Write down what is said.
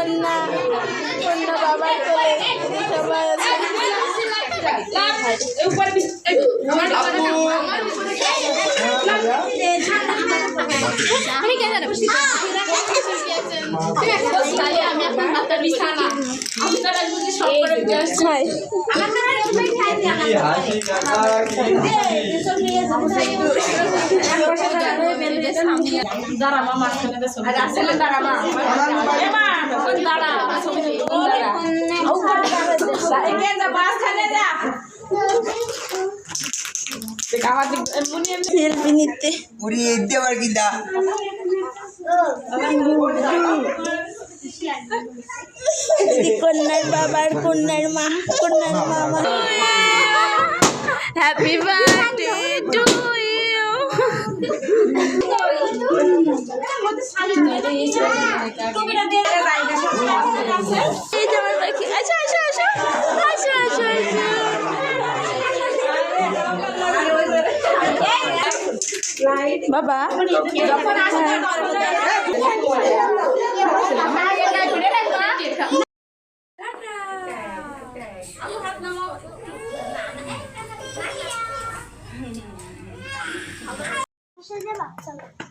কন্যা কন্যা বাবার কোলে সবাই আছে। সেলফি নিতে কন্যার বাবার কন্যার মা কন্যার মামা। Happy birthday to you. আচ্ছা আচ্ছা আচ্ছা আচ্ছা আচ্ছা বাবা চলো